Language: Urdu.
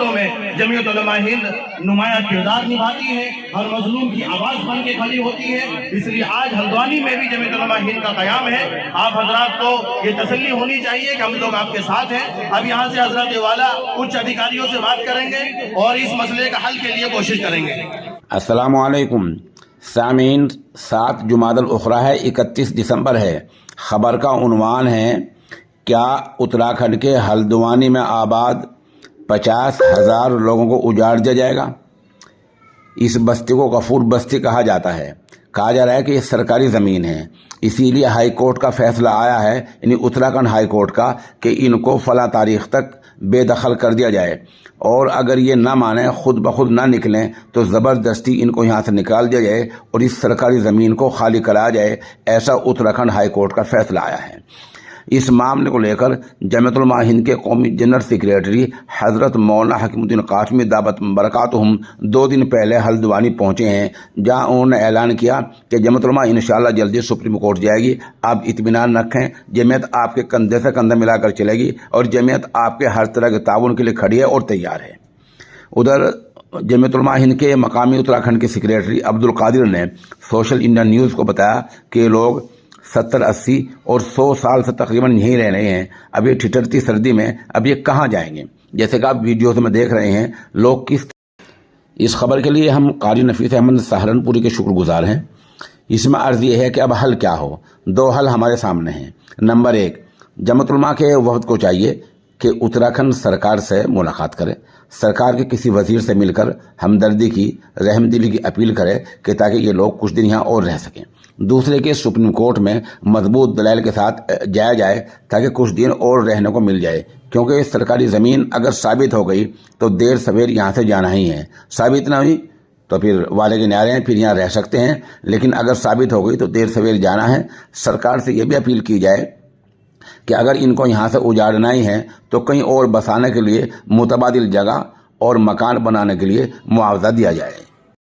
میں جمعیت علماء ہند نمایاں کردار نبھاتی ہے، ہر مظلوم کی آواز بن کے کھڑی ہوتی ہے، اس لیے آج ہلدوانی میں بھی جمعیت علماء ہند کا قیام ہے۔ آپ حضرات کو یہ تسلی ہونی چاہیے کہ ہم لوگ آپ کے ساتھ ہیں۔ اب یہاں سے حضرت والا کچھ ادھیکاریوں سے بات کریں گے اور اس مسئلے کا حل کے لیے کوشش کریں گے۔ السلام علیکم سامعین، 7 جمادی الاخری ہے، 31 دسمبر ہے۔ خبر کا عنوان ہے کیا اتراکھنڈ کے ہلدوانی میں آباد 50,000 لوگوں کو اجاڑ دیا جائے گا؟ اس بستی کو غفور بستی کہا جاتا ہے۔ کہا جا رہا ہے کہ یہ سرکاری زمین ہے، اسی لیے ہائی کورٹ کا فیصلہ آیا ہے، یعنی اتراکھنڈ ہائی کورٹ کا، کہ ان کو فلاں تاریخ تک بے دخل کر دیا جائے، اور اگر یہ نہ مانیں، خود بخود نہ نکلیں، تو زبردستی ان کو یہاں سے نکال دیا جائے اور اس سرکاری زمین کو خالی کرایا جائے۔ ایسا اتراکھنڈ ہائی کورٹ کا فیصلہ آیا ہے۔ اس معاملے کو لے کر جمعیت علماء ہند کے قومی جنرل سیکریٹری حضرت مولانا حکیم الدین قاسمی دعوت برکاتہم 2 دن پہلے ہلدوانی پہنچے ہیں، جہاں انہوں نے اعلان کیا کہ جمعیت علماء انشاءاللہ جلدی سپریم کورٹ جائے گی، آپ اطمینان رکھیں، جمعیت آپ کے کندھے سے کندھا ملا کر چلے گی اور جمعیت آپ کے ہر طرح کے تعاون کے لیے کھڑی ہے اور تیار ہے۔ ادھر جمعیت علماء ہند کے مقامی اتراکھنڈ کے سیکریٹری عبد القادر نے سوشل انڈیا نیوز کو بتایا کہ لوگ 70، 80 اور 100 سال سے تقریباً یہیں رہ رہے ہیں، اب یہ ٹھٹرتی سردی میں اب یہ کہاں جائیں گے؟ جیسے کہ آپ ویڈیوز میں دیکھ رہے ہیں لوگ کس۔ اس خبر کے لیے ہم قاری نفیس احمد سہارنپوری کے شکر گزار ہیں۔ اس میں عرض یہ ہے کہ اب حل کیا ہو؟ 2 حل ہمارے سامنے ہیں۔ نمبر 1، جمعیت علماء کے وفد کو چاہیے کہ اتراکھنڈ سرکار سے ملاقات کرے، سرکار کے کسی وزیر سے مل کر ہمدردی کی، رحم دلی کی اپیل کرے کہ تاکہ یہ لوگ کچھ دن یہاں اور رہ سکیں۔ دوسرے کہ سپریم کورٹ میں مضبوط دلائل کے ساتھ جایا جائے تاکہ کچھ دن اور رہنے کو مل جائے، کیونکہ سرکاری زمین اگر ثابت ہو گئی تو دیر سویر یہاں سے جانا ہی ہے، ثابت نہ ہوئی تو پھر والے کے نعرے ہیں، پھر یہاں رہ سکتے ہیں، لیکن اگر ثابت ہو گئی تو دیر سویر جانا ہے۔ سرکار سے یہ بھی اپیل کی جائے کہ اگر ان کو یہاں سے اجاڑنا ہی ہے تو کہیں اور بسانے کے لیے متبادل جگہ اور مکان بنانے کے لیے معاوضہ دیا جائے۔